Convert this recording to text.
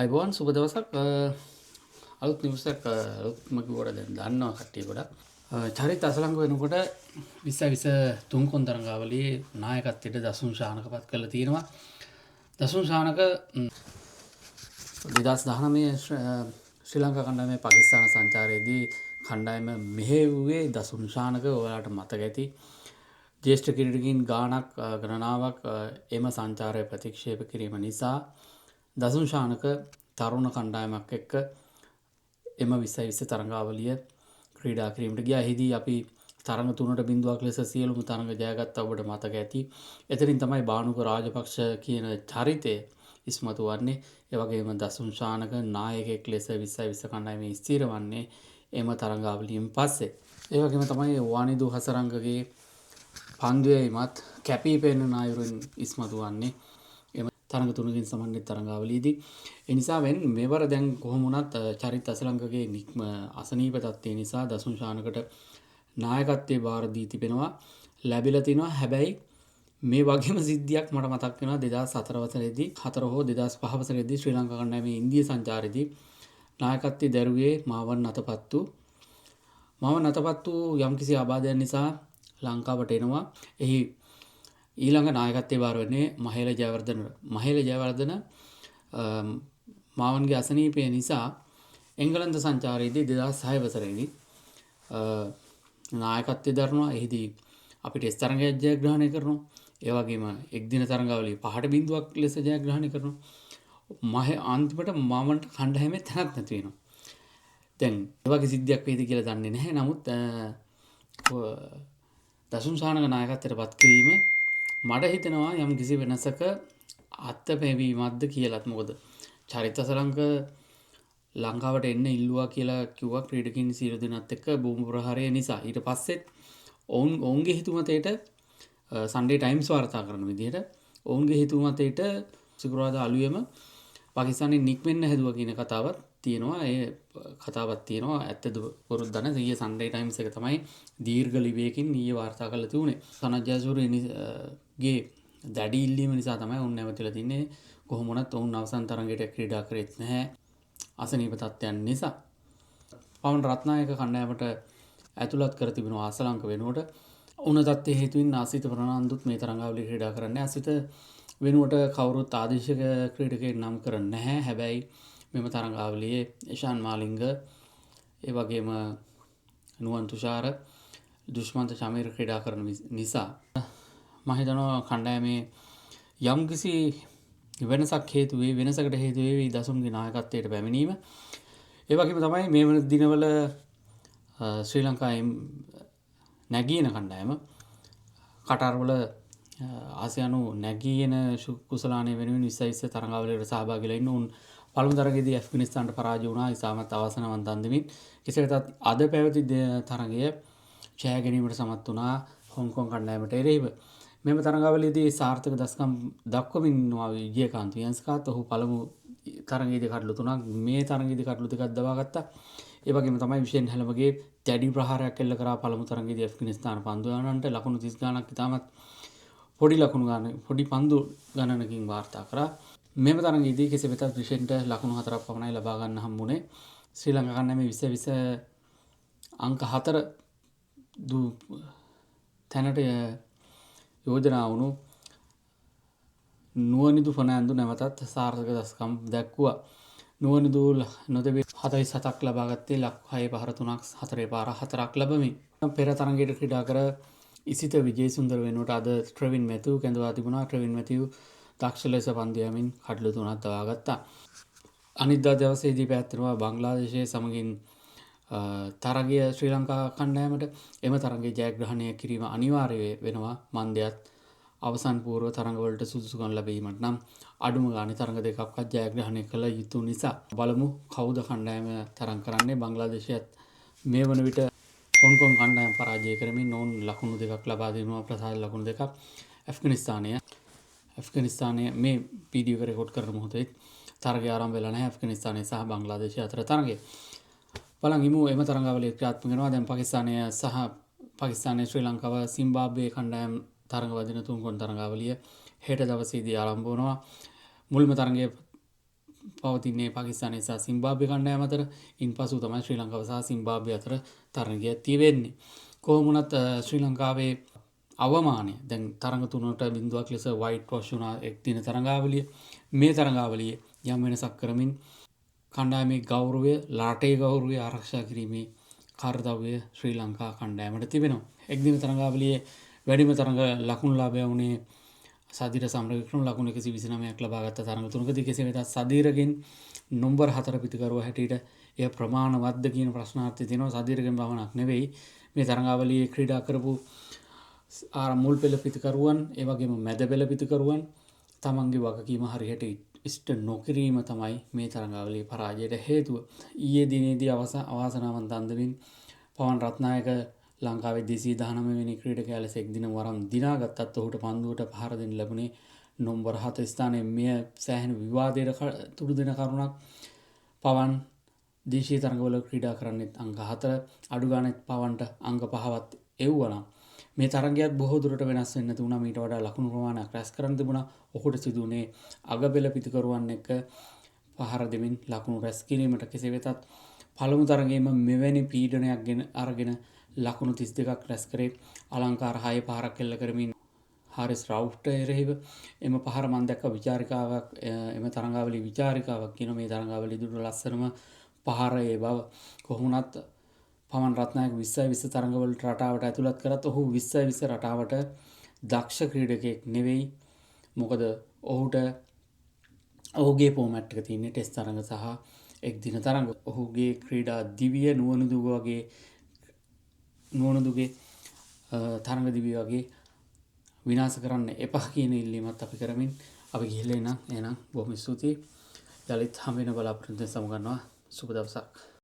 අයිබෝන් සුබ දවසක් අලුත් නිවසක් අලුත්ම කිව්වට දැන් දන්නවා කට්ටිය ගොඩක්. චරිත අසලංග වෙනකොට 2023 කොන් තරඟාවලියේ නායකත්වයට දසුන් ශානකපත් කරලා තියෙනවා. දසුන් ශානක 2019 ශ්‍රී ලංකා කණ්ඩායමේ පාකිස්තාන සංචාරයේදී කණ්ඩායම මෙහෙයුවේ දසුන් ශානක ඔයාලට මතක ඇති. ජ්‍යෙෂ්ඨ ක්‍රීඩකයින් ගණනාවක් එම සංචාරය ප්‍රතික්ෂේප කිරීම නිසා දසුන් ශානක තරුණ කණ්ඩායමක් එක්ක එම 2020 තරඟාවලිය ක්‍රීඩා කිරීමට ගියා. එහිදී අපි තරඟ 3-0ක් ලෙස සියලුම තරඟ ජයගත්තා ඔබට මතක ඇති. එතනින් තමයි බානුක රාජපක්ෂ කියන චරිතය ඉස්මතු වන්නේ. ඒ වගේම දසුන් ශානක නායකයෙක් ලෙස 2020 කණ්ඩායමේ ස්ථිර වන්නේ එම තරඟාවලියෙන් පස්සේ. ඒ වගේම තමයි වානිදු හසරංගගේ පන්දුවේමත් කැපී පෙනෙන අයුරින් ඉස්මතු වන්නේ තරඟ 3කින් සමන්විත තරඟාවලියේදී. ඒ නිසාවෙන් මෙවර දැන් කොහොම වුණත් චරිත අසලංගගේ නික්ම අසනීප තත්ත්වය නිසා දසුන් ශානකට නායකත්වයේ බාර දී තිබෙනවා ලැබිලා තිනවා. හැබැයි මේ වගේම සිද්ධියක් මට මතක් වෙනවා 2004 වසරේදී 4 හෝ 2005 වසරේදී ශ්‍රී ලංකා කණ්ඩායමේ ඉන්දිය සංචාරයේදී නායකත්වයේ දැරුවේ මාවන් අතපත්තු යම්කිසි ආබාධයක් නිසා ලංකාවට එනවා. එහි ඊළඟ නායකත්වයේ බාර වෙන්නේ මහේල ජයවර්ධන මාවන්ගේ අසනීපය නිසා එංගලන්ත සංචාරයේදී 2006 වසරේදී නායකත්වයේ දරනවා. එහිදී අපිට ටෙස්ට් තරඟයක් ජයග්‍රහණය කරනවා. ඒ වගේම එක්දින තරඟාවලිය 5-0ක් ලෙස ජයග්‍රහණය කරනවා. අන්තිමට මාවන්ට කණ්ඩායමේ තැනක් නැති වෙනවා. දැන් ඒ වගේ සිද්ධියක් වෙයිද කියලා දන්නේ නැහැ. නමුත් දසුන් ශානක නායකත්වයට පත් කිරීම මට හිතෙනවා යම් කිසි වෙනසක අත්පැවීමක්ද කියලාත්. මොකද චරිත අසලංග ලංකාවට එන්න ඉල්ලුවා කියලා කිව්වා ක්‍රීඩකින් සියලු දෙනාත් එක්ක භූමි ප්‍රහාරය නිසා. ඊට පස්සෙත් ඔවුන්ගේ හිතුමතේට සන්ඩේ ටයිම්ස් වාර්තා කරන විදිහට ඔවුන්ගේ හිතුමතේට සිකුරාදා අලුයම පාකිස්තානයේ නික්මෙන්න හැදුවා කියන කතාවක් තියෙනවා. ඒ කතාවක් තියෙනවා ඇත්තද බොරුද දන්නේ. ඊයේ සන්ඩේ ටයිම්ස් එක තමයි දීර්ඝ ලිපියකින් ඊයේ වාර්තා කරලා තිබුණේ. සනත් ජයසූරියගේ දැඩි ඉල්ලීම නිසා තමයි ඔවුන් නැවතිලා තින්නේ. කොහොම වුණත් ඔවුන් අවසන් තරඟයට ක්‍රීඩා කරෙත් නැහැ අසනීප තත්ත්වයන් නිසා. පවන් රත්නායක කණ්ඩායමට ඇතුළත් කර තිබෙනවා අසලංක වෙනුවට. උණ තත්ත්වයේ හේතුවෙන් ආසිත ප්‍රනාන්දුත් මේ තරඟාවලිය ක්‍රීඩා කරන්නේ. ආසිත වෙනුවට කවුරුත් ආදේශක ක්‍රීඩකයෙක් නම් කරන්නේ නැහැ. හැබැයි මෙම තරඟාවලියේ ඉෂාන් මාලිංග ඒ වගේම නුවන් තුෂාර දුෂ්මන්ත චමීර ක්‍රීඩා කරන නිසා මම හිතනවා කණ්ඩායමේ යම්කිසි වෙනසකට හේතු වෙයි දසුන්ගේ නායකත්වයට පැමිණීම. ඒ වගේම තමයි මේ වන දිනවල ශ්‍රී ලංකාවේ නැගීන කණ්ඩායම කටාරවල ආසියානු නැගීන කුසලානය වෙනුවෙන් 2020 තරඟාවලියට සහභාගී වෙලා ඉන්න උන් පළමු තරගයේදී ඇෆ්ගනිස්තානට පරාජය වුණා. ඉතාමත් අවාසනාවන්ත අන්දමින්. කෙසේ වෙතත් අද පැවති තරගය ජය ගැනීමට සමත් වුණා හොංකොං කණ්ඩායමට එරෙහිව. මෙම තරඟාවලියේදී සාර්ථක දස්කම් දක්වමින් ඉන්නවා විජයකාන්ත වියන්ස්කාත්. ඔහු පළමු තරගයේදී කඩලු 3ක් මේ තරගයේදී කඩලු 2ක් දවා ගත්තා. ඒ වගේම තමයි විශේෂ හැලමගේ දැඩි ප්‍රහාරයක් එල්ල කරා පළමු තරගයේදී ඇෆ්ගනිස්තාන පන්දු ගණනට ලකුණු 30 ගණනක් ඉතාමත් පොඩි පන්දු ගණනකින් වාර්තා කරා. මෙම තරගයේදී කෙසේ වෙතත් විශේෂට ලකුණු 4ක් පමණයි ලබා ගන්න හම්බුනේ. ශ්‍රී ලංකා කණ්ඩායමේ 2020 අංක 4 තැනට යෝජනා වුණු නුවනිදු ෆර්නෑන්ඩු නැවතත් සාර්ථක දස්කම් දැක්වුවා. නුවනිදු නොදෙවි 47ක් ලබා ගත්තේ ලක් 6 පහර 3ක් 4 පාර 4ක් ලැබමින්. පෙර තරගයට ක්‍රීඩා කර ඉසිත විජේසුන්දර වෙනුවට අද ට්‍රෙවින් මැතිව් කැඳවා තිබුණා. ට්‍රෙවින් මැතිව් දක්ෂ ලෙස පන්දු යමින් කඩලු 3ක් දවා ගත්තා. අනිද්දා දවසේදී පැවැත්වෙනවා බංග්ලාදේශයේ සමගින් තරගය ශ්‍රී ලංකා කණ්ඩායමට. එම තරගයේ ජයග්‍රහණය කිරීම අනිවාර්ය වෙනවා. මන්දයත් අවසන් පූර්ව තරඟවලට සුදුසුකම් ලැබීමට නම් අඩුම ගානේ තරඟ දෙකක්වත් ජයග්‍රහණය කළ යුතු නිසා බලමු කවුද කණ්ඩායම තරඟ කරන්නේ. බංග්ලාදේශයත් මේ වන විට හොංකොං කණ්ඩායම පරාජය කරමින් ඔවුන් ලකුණු 2ක් ලබා දෙනවා. ප්‍රසාද ලකුණු 2ක්. ඇෆ්ගනිස්තානය මේ වීඩියෝ එක රෙකෝඩ් කරන මොහොතේ තරගය ආරම්භ වෙලා නැහැ. ඇෆ්ගනිස්තානය සහ බංග්ලාදේශය අතර තරගය. බලන් ඉමු එම තරඟාවලිය ක්‍රියාත්මක වෙනවා. දැන් පාකිස්තානය ශ්‍රී ලංකාව සිම්බාබ්වේ කණ්ඩායම් තරඟ වදින 3 කොන් තරඟාවලිය හෙට දවසේදී ආරම්භ වෙනවා. මුල්ම තරඟය පවතින්නේ පාකිස්තානය සහ සිම්බාබ්වෙ කණ්ඩායම අතර. ඉන්පසු තමයි ශ්‍රී ලංකාව සහ සිම්බාබ්වෙ අතර තරගයක් තියෙන්නේ. කොහොම වුණත් ශ්‍රී ලංකාවේ අවමානය දැන් තරඟ 3-0ක් ලෙස වයිට් වොෂ් වුණා එක් දින තරඟාවලිය. මේ තරඟාවලියේ යම් වෙනසක් කරමින් කණ්ඩායමේ ගෞරවය, රටේ ගෞරවය ආරක්ෂා කිරීමේ කාර්යදව්‍ය ශ්‍රී ලංකා කණ්ඩායමට තිබෙනවා. එක් දින තරඟාවලියේ වැඩිම තරඟ ලකුණු ලාභය වුණේ සදිර සමරවික්‍රම ලකුණු 129ක් ලබාගත් තරඟ තුනකදී. කෙසේ වෙතත් සදිරගෙන් නම්බර් 4 පිතිකරුවා හැටියට එය ප්‍රමාණවත්ද කියන ප්‍රශ්නාර්ථය තියෙනවා. සදිරගෙන් පමණක් නෙවෙයි මේ තරඟාවලියේ ක්‍රීඩා කරපු මුල් පෙළ පිතිකරුවන් ඒ වගේම මැද පෙළ පිතිකරුවන් තමන්ගේ වගකීම හරියට ඉෂ්ට නොකිරීම තමයි මේ තරඟාවලියේ පරාජයට හේතුව. ඊයේ දිනේදී අවාසනාවන්ත අන්දමින් පවන් රත්නායක ලංකාවේ 219 වෙනි ක්‍රීඩකයා ලෙස එක් දින වරම් දිනාගත්තත් ඔහුට පන්දුවට පහර දෙන්න ලැබුණේ නම්බර් 7 ස්ථානයේ. මෙය සෑහෙන විවාදයට තුඩු දෙන කරුණක්. පවන් දේශීය තරඟවල ක්‍රීඩා කරන්නේත් අංක 4 අඩු ගානේ පවන්ට අංක 5වත් එව්වනම් මේ තරගයත් බොහෝ දුරට වෙනස් වෙන්න තිබුණා. මීට වඩා ලකුණු ප්‍රමාණයක් රැස් කරන්න තිබුණා. ඔහුට සිදුුනේ අගබෙල පිතිකරුවන් එක්ක පහර දෙමින් ලකුණු රැස් කිරීමට. කෙසේ වෙතත් පළමු තරගයේම මෙවැනි පීඩනයක් අරගෙන ලකුණු 32ක් රැස් කරේ අලංකාර 6 පහරක් එල්ල කරමින් හාරිස් රවුෆ්ට එරෙහිව. එම පහර මම දැක්ක විචාරිකාවක් එම තරඟාවලියේ විචාරිකාවක් කියන මේ තරඟාවලියේ දුටු ලස්සනම පහර ඒ බව. කොහොමුණත් පවන් රත්නායක 20 තරඟවලට රටාවට ඇතුළත් කරත් ඔහු 20 රටාවට දක්ෂ ක්‍රීඩකයෙක් නෙවෙයි. මොකද ඔහුට ඔහුගේ ෆෝමැට් එක තියෙන්නේ ටෙස්ට් තරඟ සහ එක් දින තරඟ. ඔහුගේ ක්‍රීඩා දිවිය නුවණදුගේ තරඟ දිවිය වගේ විනාශ කරන්න එපා කියන ඉල්ලීමත් අපි කරමින් අපි ගිහිල්ලා එනම් බොහොම ස්තුතියි. යලිත් හම් වෙන බලාපොරොත්තු සමු ගන්නවා. සුබ දවසක්.